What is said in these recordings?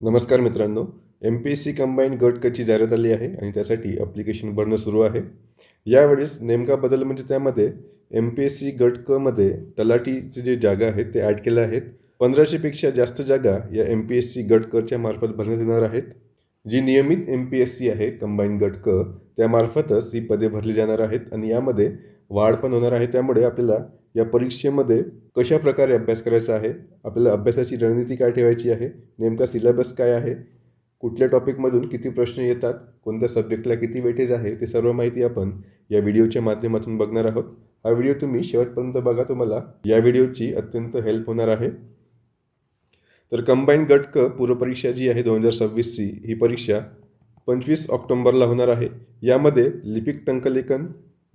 नमस्कार मित्रांनो. MPSC combine गट कची जाहिरात आली आहे आणि त्यासाठी ॲप्लिकेशन भरणं सुरू आहे. यावेळेस नेमका बदल म्हणजे त्यामध्ये MPSC गट क मध्ये तलाठीचे जे जागा आहेत ते ॲड केल्या आहेत. 1500 पेक्षा जास्त जागा या MPSC गट कच्या मार्फत भरण्यात येणार आहेत. जी नियमित MPSC आहे कंबाईन गट क त्यामार्फतच ही पदे भरली जाणार आहेत आणि यामध्ये वाढ पण होणार आहे. त्यामुळे आपल्याला या परीक्षेमध्ये कशा प्रकारे अभ्यास करायचा आहे, आपल्याला अभ्यासाची रणनीती काय ठेवायची आहे, नेमका सिलेबस काय आहे, कुठल्या टॉपिकमधून किती प्रश्न येतात, कोणत्या सब्जेक्टला किती वेटेज आहे, ते सर्व माहिती आपण या व्हिडिओच्या माध्यमातून बघणार आहोत. हा व्हिडिओ तुम्ही शेवटपर्यंत बघा, तुम्हाला या व्हिडिओची अत्यंत हेल्प होणार आहे. तर कंबाईन गट क पूर्वपरीक्षा जी आहे 2026ची ही परीक्षा 25 ऑक्टोंबरला होणार आहे. यामध्ये लिपिक टंकलेखन,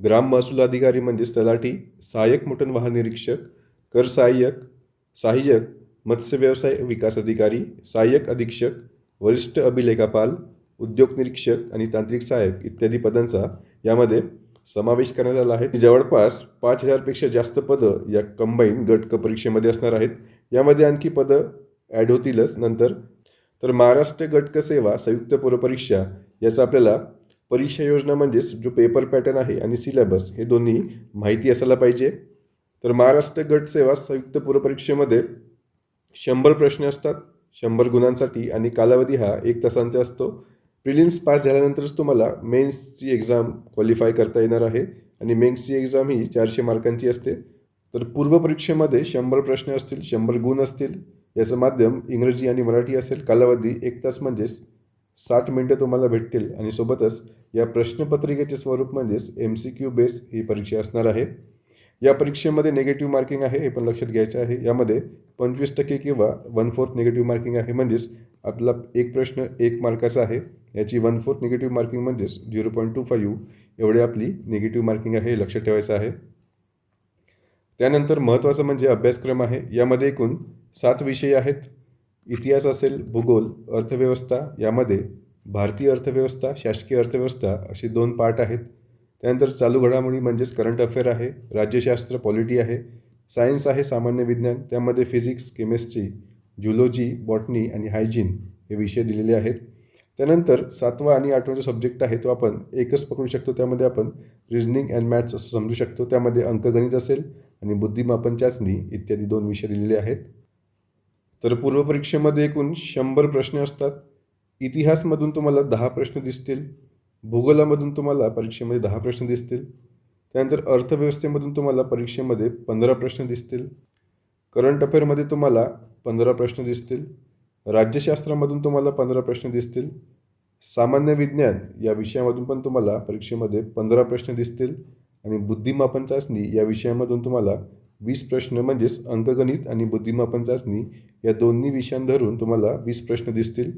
ग्राम महसूल अधिकारी म्हणजेच तलाठी, सहाय्यक मोटन वाहन निरीक्षक, कर सहाय्यक मत्स्य व्यवसाय विकास अधिकारी, सहाय्यक अधीक्षक, वरिष्ठ अभिलेखापाल, उद्योग निरीक्षक आणि तांत्रिक सहाय्यक इत्यादी पदांचा यामध्ये समावेश करण्यात आला आहे. जवळपास 5000पेक्षा जास्त पदं या कंबाईन गट क परीक्षेमध्ये असणार आहेत. यामध्ये आणखी पदं ॲड होतीलच नंतर. तर महाराष्ट्र गट क सेवा संयुक्त पूर्वपरीक्षा याचा आपल्याला परीक्षा योजना म्हणजेच जो पेपर पॅटर्न आहे आणि सिलेबस हे दोन्ही माहिती असायला पाहिजे. तर महाराष्ट्र गट सेवा संयुक्त पूर्वपरीक्षेमध्ये 100 प्रश्न असतात 100 गुणांसाठी आणि कालावधी हा 1 तासांचा असतो. प्रिलिम्स पास झाल्यानंतरच तुम्हाला मेन्सची एक्झाम क्वालिफाय करता येणार आहे आणि मेन्सची एक्झाम ही 400 मार्कांची असते. तर पूर्वपरीक्षेमध्ये 100 प्रश्न असतील, 100 गुण असतील. याचं माध्यम इंग्रजी आणि मराठी असेल. कालावधी 1 तास म्हणजेच 60 मिनटं तुम्हाला भेटतील आणि सोबतच या प्रश्नपत्रिकेचे स्वरूप म्हणजेच MCQ बेस ही परीक्षा असणार आहे. या परीक्षेमध्ये निगेटिव्ह मार्किंग आहे, हे पण लक्षात घ्यायचं आहे. यामध्ये 25% किंवा 1/4 निगेटिव्ह मार्किंग आहे, म्हणजेच आपला एक प्रश्न 1 मार्काचा आहे. याची 1/4 निगेटिव्ह मार्किंग म्हणजेच 0.25 एवढी आपली निगेटिव्ह मार्किंग आहे, हे लक्षात ठेवायचं आहे. त्यानंतर महत्त्वाचं म्हणजे अभ्यासक्रम आहे. यामध्ये एकूण 7 विषय आहेत. इतिहास असेल, भूगोल, अर्थव्यवस्था, यामध्ये भारतीय अर्थव्यवस्था, शासकीय अर्थव्यवस्था असे 2 पार्ट आहेत. त्यानंतर चालू घडामोडी म्हणजेच करंट अफेअर आहे, राज्यशास्त्र पॉलिटी आहे, सायन्स आहे सामान्य विज्ञान, त्यामध्ये फिजिक्स, केमिस्ट्री, झुलॉजी, बॉटनी आणि हायजीन हे विषय दिलेले आहेत. त्यानंतर 7वा आणि 8वा जो सब्जेक्ट आहे तो आपण एकच पकडू शकतो. त्यामध्ये आपण रिझनिंग अँड मॅथ्स असं समजू शकतो. त्यामध्ये अंकगणित असेल आणि बुद्धिमापन चाचणी इत्यादी 2 विषय दिलेले आहेत. तर पूर्वपरीक्षेमध्ये एकूण 100 प्रश्न असतात. इतिहासमधून तुम्हाला 10 प्रश्न दिसतील, भूगोलामधून तुम्हाला परीक्षेमध्ये 10 प्रश्न दिसतील. त्यानंतर अर्थव्यवस्थेमधून तुम्हाला परीक्षेमध्ये 15 प्रश्न दिसतील. करंट अफेअरमध्ये तुम्हाला 15 प्रश्न दिसतील. राज्यशास्त्रामधून तुम्हाला 15 प्रश्न दिसतील. सामान्य विज्ञान या विषयामधून पण तुम्हाला परीक्षेमध्ये 15 प्रश्न दिसतील आणि बुद्धिमापन चाचणी या विषयामधून तुम्हाला 20 प्रश्न म्हणजेच अंकगणित आणि बुद्धिमापन चाचणी या दोन्ही विषयां धरून तुम्हाला 20 प्रश्न दिसतील.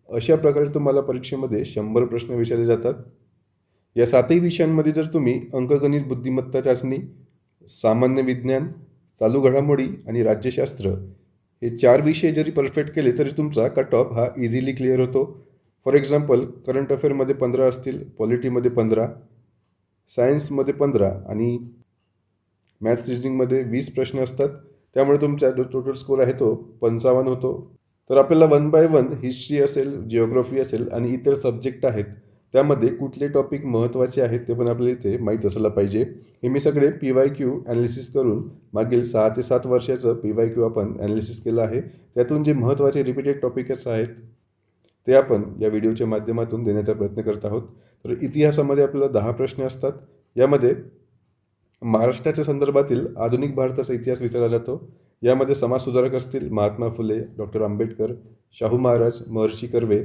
अशा प्रकारे तुम्हाला परीक्षेमध्ये 100 प्रश्न विचारले जातात. या 7ही विषयांमध्ये जर तुम्ही अंकगणित, बुद्धिमत्ता चाचणी, सामान्य विज्ञान, चालू घडामोडी आणि राज्यशास्त्र हे 4 विषय जरी परफेक्ट केले तरी तुमचा कट ऑफ हा इझिली क्लिअर होतो. फॉर एक्झाम्पल करंट अफेअरमध्ये 15 असतील, पॉलिटीमध्ये 15, सायन्समध्ये 15 आणि मॅथ्स रिजनिंगमध्ये 20 प्रश्न असतात. त्यामुळे तुमचा जो टोटल स्कोर आहे तो 55 होतो. तर आपल्याला 1 बाय 1 हिस्ट्री असेल, जिओग्राफी असेल आणि इतर सब्जेक्ट आहेत त्यामध्ये कुठले टॉपिक महत्त्वाचे आहेत ते पण आपल्याला इथे माहीत असायला पाहिजे. हे मी सगळे PYQ ॲनालिसिस करून मागील 6 ते 7 वर्षाचं PYQ आपण ॲनालिसिस केलं आहे. त्यातून जे महत्त्वाचे रिपीटेड टॉपिक्स आहेत ते आपण या व्हिडिओच्या माध्यमातून देण्याचा प्रयत्न करत आहोत. तर इतिहासामध्ये आपल्याला 10 प्रश्न असतात. यामध्ये महाराष्ट्राच्या संदर्भातील आधुनिक भारताचा इतिहास विचारला जातो. यामध्ये समाजसुधारक असतील महात्मा फुले, डॉक्टर आंबेडकर, शाहू महाराज, महर्षी कर्वे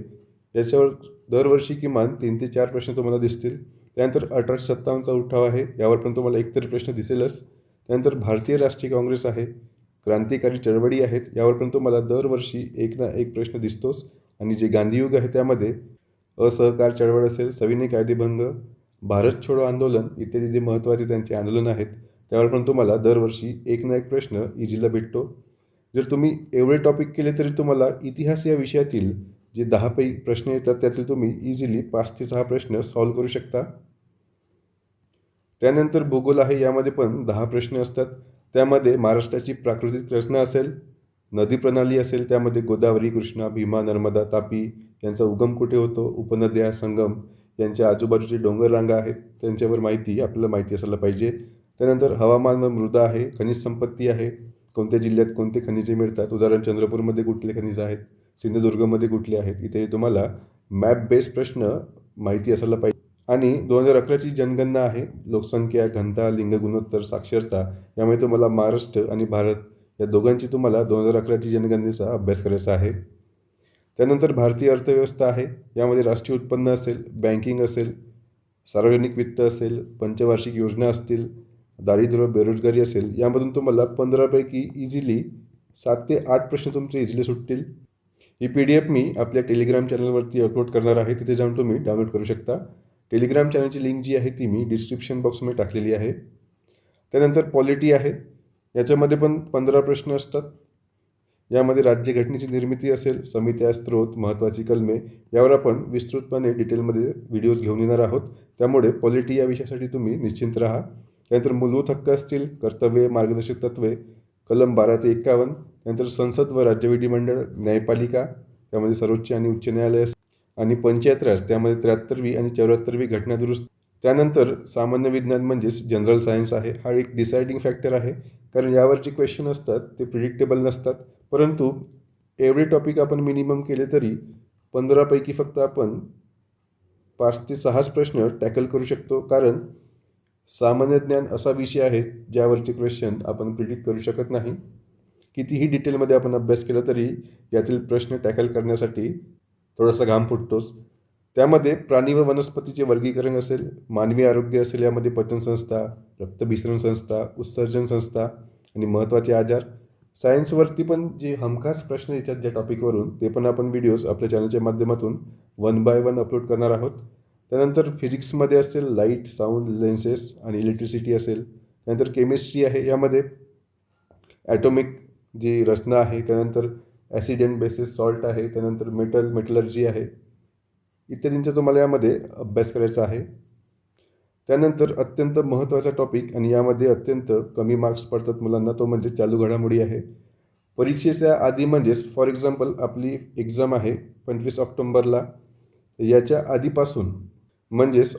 याच्यावर दरवर्षी किमान 3 ते 4 प्रश्न तुम्हाला दिसतील. त्यानंतर 1857चा उठाव आहे, यावर पण तुम्हाला एकतरी प्रश्न दिसेलच. त्यानंतर भारतीय राष्ट्रीय काँग्रेस आहे, क्रांतिकारी चळवळी आहेत, यावर पण तुम्हाला दरवर्षी एक ना एक प्रश्न दिसतोच. आणि जे गांधीयुग आहे त्यामध्ये असहकार चळवळ असेल, सविनय कायदेभंग, भारत छोडो आंदोलन इत्यादी जे महत्त्वाचे त्यांचे आंदोलन आहेत त्यावर पण तुम्हाला दरवर्षी एक ना एक प्रश्न इझीला भेटतो. जर तुम्ही एवढे टॉपिक केले तरी तुम्हाला इतिहास या विषयातील जे 10 प्रश्न येतात त्यातील तुम्ही इझिली 5 ते 6 प्रश्न सॉल्व्ह करू शकता. त्यानंतर भूगोल आहे, यामध्ये पण 10 प्रश्न असतात. त्यामध्ये महाराष्ट्राची प्राकृतिक रचना असेल, नदी प्रणाली असेल त्यामध्ये गोदावरी, कृष्णा, भीमा, नर्मदा, तापी यांचा उगम कुठे होतो, उपनद्या, संगम यांच्या आजूबाजूचे डोंगर रांगा आहेत त्यांच्यावर माहिती आपल्याला माहिती असायला पाहिजे. त्यानंतर हवामान व मृदा आहे, खनिज संपत्ती आहे, कोणत्या जिल्ह्यात कोणते खनिजे मिळतात, उदाहरण चंद्रपूरमध्ये कुठले खनिज आहेत, सिंधुदुर्गमध्ये कुठले आहेत, इथे तुम्हाला मॅप बेस्ड प्रश्न माहिती असायला पाहिजे. आणि 2011ची जनगणना आहे, लोकसंख्या, घनता, लिंग गुणोत्तर, साक्षरता यामुळे तुम्हाला महाराष्ट्र आणि भारत या दोघांची तुम्हाला 2011ची जनगणनेचा अभ्यास करायचा आहे. त्यानंतर भारतीय अर्थव्यवस्था आहे, यामध्ये राष्ट्रीय उत्पन्न असेल, बँकिंग असेल, सार्वजनिक वित्त असेल, पंचवार्षिक योजना असतील, दारिद्र्य, बेरोजगारी असेल, यामधून तुम्हाला 15पैकी इझिली 7 ते 8 प्रश्न तुमचे इझिली सुटतील. ही PDF मी आपल्या टेलिग्राम चॅनलवरती अपलोड करणार आहे, तिथे जाऊन तुम्ही डाउनलोड करू शकता. टेलिग्राम चॅनलची लिंक जी आहे ती मी डिस्क्रिप्शन बॉक्समध्ये टाकलेली आहे. त्यानंतर पॉलिटी आहे, याच्यामध्ये पण 15 प्रश्न असतात. यामध्ये राज्यघटनेची निर्मिती असेल, समित्या, स्त्रोत, महत्त्वाची कलमे यावर आपण विस्तृतपणे डिटेलमध्ये व्हिडिओज घेऊन येणार आहोत. त्यामुळे पॉलिटी या विषयासाठी तुम्ही निश्चिंत राहा. त्यानंतर मूलभूत हक्क असतील, कर्तव्ये, मार्गदर्शक तत्त्वे, कलम 12 ते 51. त्यानंतर संसद व राज्य विधिमंडळ, न्यायपालिका त्यामध्ये सर्वोच्च आणि उच्च न्यायालय आणि पंचायत राज त्यामध्ये 73वी आणि 74वी घटना दुरुस्त. त्यानंतर सामान्य विज्ञान म्हणजेच जनरल सायन्स आहे, हा एक डिसाइडिंग फॅक्टर आहे, कारण यावर जे क्वेश्चन असतात ते प्रिडिक्टेबल नसतात. परंतु एवढे टॉपिक आपण मिनिमम केले तरी 15पैकी फक्त आपण 5 ते 6 प्रश्न टॅकल करू शकतो, कारण सामान्य ज्ञान असा विषय आहे ज्यावरचे क्वेश्चन आपण प्रिडिक्ट करू शकत नाही. कितीही डिटेलमध्ये आपण अभ्यास केला तरी यातील प्रश्न टॅकल करण्यासाठी थोडासा घाम फुटतोच. त्यामध्ये प्राणी व वनस्पतीचे वर्गीकरण असेल, मानवी आरोग्य असेल, यामध्ये पचनसंस्था, रक्तभिसरण संस्था, उत्सर्जन संस्था आणि महत्त्वाचे आजार. सायन्सवरती पण जे हमखास प्रश्न येतात ज्या टॉपिकवरून ते पण आपण व्हिडिओज आपल्या चॅनलच्या माध्यमातून 1 बाय 1 अपलोड करणार आहोत. त्यानंतर फिजिक्समध्ये असेल, लाईट, साऊंड, लेन्सेस आणि इलेक्ट्रिसिटी असेल. त्यानंतर केमिस्ट्री आहे, यामध्ये ॲटॉमिक जी रचना आहे, त्यानंतर ॲसिड अँड बेसिस सॉल्ट आहे, त्यानंतर मेटलर्जी आहे, इत्यादींचा तुम्हाला यामध्ये अभ्यास करायचा आहे. त्यानंतर अत्यंत महत्त्वाचा टॉपिक आणि यामध्ये अत्यंत कमी मार्क्स पडतात मुलांना, तो म्हणजे चालू घडामोडी आहे. परीक्षेच्या आधी म्हणजेच फॉर एक्झाम्पल आपली एक्झाम आहे 25 ऑक्टोंबरला, याच्या आधीपासून म्हणजेच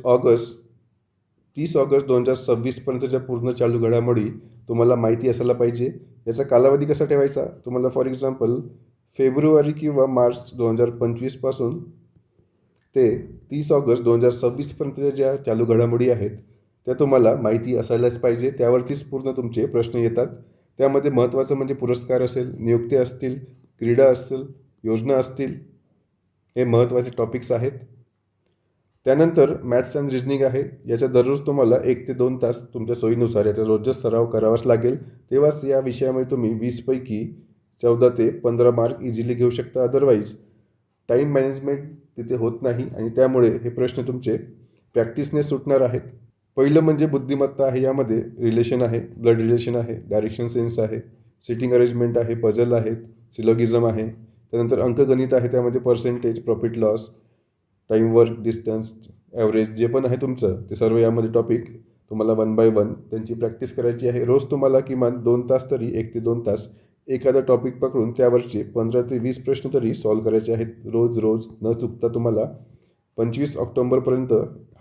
30 ऑगस्ट 2026पर्यंतच्या पूर्ण चालू घडामोडी तुम्हाला माहिती असायला पाहिजे. याचा कालावधी कसा ठेवायचा, तुम्हाला फॉर एक्झाम्पल फेब्रुवारी किंवा मार्च 2025पासून ते 30 ऑगस्ट 2026पर्यंतच्या ज्या चालू घडामोडी आहेत त्या तुम्हाला माहिती असायलाच पाहिजे. त्यावरतीच पूर्ण तुमचे प्रश्न येतात. त्यामध्ये महत्त्वाचं म्हणजे पुरस्कार असेल, नियुक्ती असतील, क्रीडा असेल, योजना असतील, हे महत्त्वाचे टॉपिक्स आहेत. त्यानंतर मॅथ्स अँड रिजनिंग आहे, याचा दररोज तुम्हाला 1 ते 2 तास तुमच्या सोयीनुसार याचा रोजचा सराव करावाच लागेल. तेव्हाच या विषयामध्ये तुम्ही 20पैकी 14 ते 15 मार्क इझिली घेऊ शकता. अदरवाईज टाईम मॅनेजमेंट तिथे होत नाही आणि त्यामुळे हे प्रश्न तुमचे प्रॅक्टिसने सुटणार आहेत. पहिलं म्हणजे बुद्धिमत्ता आहे, यामध्ये रिलेशन आहे, ब्लड रिलेशन आहे, डायरेक्शन सेन्स आहे, सिटिंग अरेंजमेंट आहे, पझल आहेत, सिलोगिझम आहे. त्यानंतर अंकगणित आहे, त्यामध्ये percentage, profit loss, time, work, distance, average जे पण आहे तुमचं ते सर्व यामध्ये टॉपिक तुम्हाला 1 बाय 1 त्यांची प्रॅक्टिस करायची आहे. रोज तुम्हाला किमान 2 तास तरी 1 ते 2 तास एखादा टॉपिक पकडून त्यावरचे 15 ते 20 प्रश्न तरी सॉल्व करायचे आहेत. रोज न चुकता तुम्हाला 25 ऑक्टोंबरपर्यंत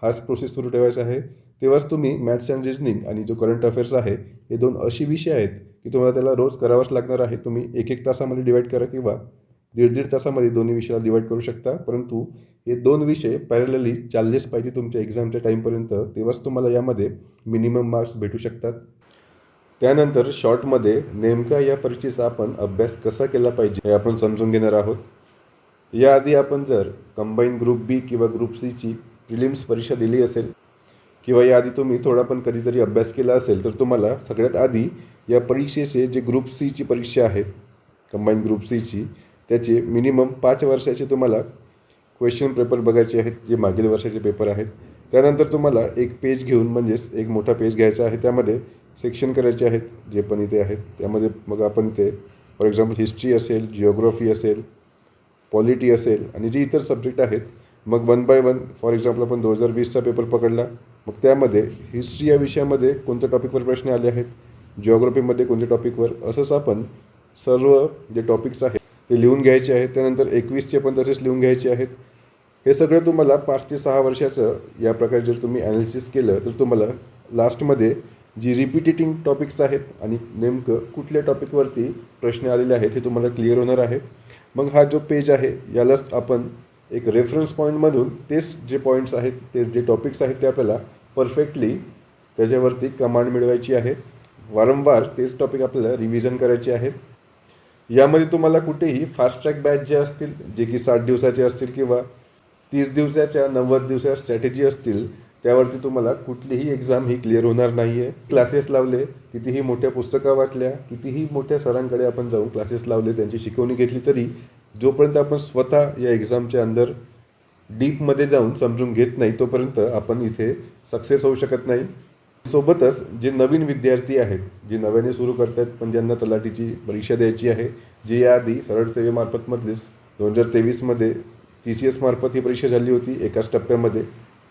हाच प्रोसेस सुरू ठेवायचा आहे. तेव्हाच तुम्ही मॅथ्स अँड रिजनिंग आणि जो करंट अफेअर्स आहे हे 2 अशी विषय आहेत की तुम्हाला त्याला रोज करावाच लागणार आहे. तुम्ही 1-1 तासामध्ये डिवाईड करा किंवा 1.5 तासामध्ये दोन्ही विषयाला डिवाईड करू शकता, परंतु हे 2 विषय पॅरलली चाललेच पाहिजे तुमच्या एक्झामच्या टाईमपर्यंत, तेव्हाच तुम्हाला यामध्ये मिनिमम मार्क्स भेटू शकतात. त्यानंतर शॉर्टमध्ये नेमका या परीक्षेचा आपण अभ्यास कसा केला पाहिजे हे आपण समजून घेणार आहोत. याआधी आपण जर कंबाईन ग्रुप बी किंवा ग्रुप सीची प्रिलिम्स परीक्षा दिली असेल किंवा याआधी तुम्ही थोडा पण कधीतरी अभ्यास केला असेल तर तुम्हाला सगळ्यात आधी या परीक्षेचे जे ग्रुप सीची परीक्षा आहे कंबाईन ग्रुप सीची, त्याचे मिनिमम 5 वर्षाचे तुम्हाला क्वेश्चन पेपर बघायचे आहेत जे मागील वर्षाचे पेपर आहेत. त्यानंतर तुम्हाला एक पेज घेऊन म्हणजेच एक मोठा पेज घ्यायचा आहे, त्यामध्ये सेक्शन करायचे आहेत जे पण इथे आहेत. त्यामध्ये मग आपण ते फॉर एक्झाम्पल हिस्ट्री असेल, जिओग्राफी असेल, पॉलिटी असेल आणि जे इतर सब्जेक्ट आहेत मग 1 बाय 1 फॉर एक्झाम्पल आपण 2020चा पेपर पकडला, मग त्यामध्ये हिस्ट्री या विषयामध्ये कोणत्या टॉपिकवर प्रश्न आले आहेत, जिओग्राफीमध्ये कोणत्या टॉपिकवर, असंच आपण सर्व जे टॉपिक्स आहेत ते लिहून घ्यायचे आहेत. त्यानंतर 21चे पण तसेच लिहून घ्यायचे आहेत. हे सगळं तुम्हाला 5 ते 6 वर्षाचं या प्रकारे जर तुम्ही ॲनालिसिस केलं तर तुम्हाला लास्टमध्ये जी रिपिटेटिंग टॉपिक्स आहेत आणि नेमकं कुठल्या टॉपिकवरती प्रश्न आलेले आहेत हे तुम्हाला क्लिअर होणार आहे. मग हा जो पेज आहे यालाच आपण एक रेफरन्स पॉईंटमधून तेच जे पॉईंट्स आहेत, तेच जे टॉपिक्स आहेत ते आपल्याला परफेक्टली त्याच्यावरती कमांड मिळवायची आहे. वारंवार तेच टॉपिक आपल्याला रिव्हिजन करायचे आहेत. यामध्ये तुम्हाला कुठेही फास्ट ट्रॅक बॅच जे असतील, जे की 60 दिवसाचे असतील किंवा 30 दिवसाच्या 90 दिवसाच्या स्ट्रॅटेजी असतील, त्यावरती तुम्हाला कुठलीही एक्झाम ही क्लिअर होणार नाही आहे. क्लासेस लावले, कितीही मोठ्या पुस्तका वाचल्या, कितीही मोठ्या सरांकडे आपण जाऊन क्लासेस लावले, त्यांची शिकवणी घेतली, तरी जोपर्यंत आपण स्वतः या एक्झामच्या अंदर डीपमध्ये जाऊन समजून घेत नाही तोपर्यंत आपण इथे सक्सेस होऊ शकत नाही. सोबतच जे नवीन विद्यार्थी आहेत, जे नव्याने सुरू करतात पण ज्यांना तलाठीची परीक्षा द्यायची आहे, जे याआधी सरळ सेवेमार्फतमधलीच 2023मध्ये TCS मार्फत ही परीक्षा झाली होती एकाच टप्प्यामध्ये,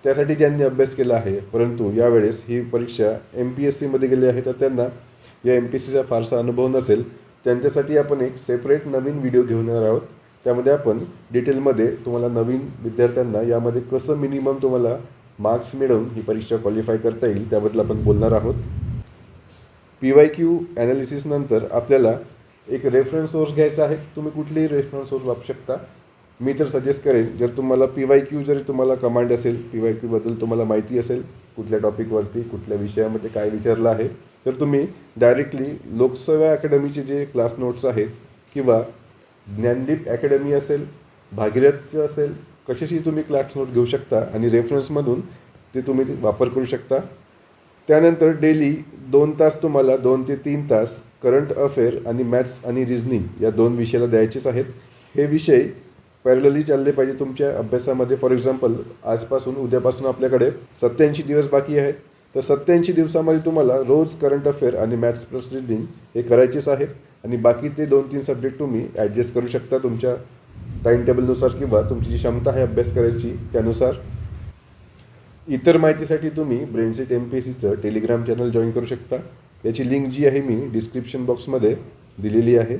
त्यासाठी ज्यांनी अभ्यास केला आहे परंतु यावेळेस ही परीक्षा MPSCमध्ये गेली आहे तर त्यांना या MPSCचा फारसा अनुभव नसेल, त्यांच्यासाठी आपण एक सेपरेट नवीन व्हिडिओ घेऊन येणार आहोत. त्यामध्ये आपण डिटेलमध्ये तुम्हाला नवीन विद्यार्थ्यांना यामध्ये कसं मिनिमम तुम्हाला मार्क्स मिळवून ही परीक्षा क्वालिफाय करता येईल त्याबद्दल आपण बोलणार आहोत. PYQ ॲनालिसिसनंतर आपल्याला एक रेफरन्स सोर्स घ्यायचा आहे. तुम्ही कुठलेही रेफरन्स सोर्स वापरू शकता. मी तर सजेस्ट करेन, जर तुम्हाला PYQ जरी तुम्हाला कमांड असेल, PYQबद्दल तुम्हाला माहिती असेल, कुठल्या टॉपिकवरती कुठल्या विषयामध्ये काय विचारलं आहे, तर तुम्ही डायरेक्टली लोकसेवा अकॅडमीचे जे क्लास नोट्स आहेत किंवा ज्ञानदीप अकॅडमी असेल, भागीरथचं असेल, कशाशी तुम्ही क्लास नोट घेऊ शकता आणि रेफरन्समधून ते तुम्ही वापर करू शकता. त्यानंतर डेली 2 तास तुम्हाला 2 ते 3 तास करंट अफेअर आणि मॅथ्स आणि रिझनिंग या 2 विषयाला द्यायचेच आहेत. हे विषय पॅरलली चालले पाहिजे तुमच्या अभ्यासामध्ये. फॉर एक्झाम्पल आजपासून उद्यापासून आपल्याकडे 87 दिवस बाकी आहेत, तर 87 दिवसामध्ये तुम्हाला रोज करंट अफेअर आणि मॅथ्स प्लस रिझनिंग हे करायचेच आहेत आणि बाकी ते 2-3 सब्जेक्ट तुम्ही ॲडजस्ट करू शकता तुमच्या टाईम टेबलनुसार किंवा तुमची जी क्षमता आहे अभ्यास करायची त्यानुसार. इतर माहितीसाठी तुम्ही ब्रेनसेट MPSCचं टेलिग्राम चॅनल जॉईन करू शकता. याची लिंक जी आहे मी डिस्क्रिप्शन बॉक्समध्ये दिलेली आहे.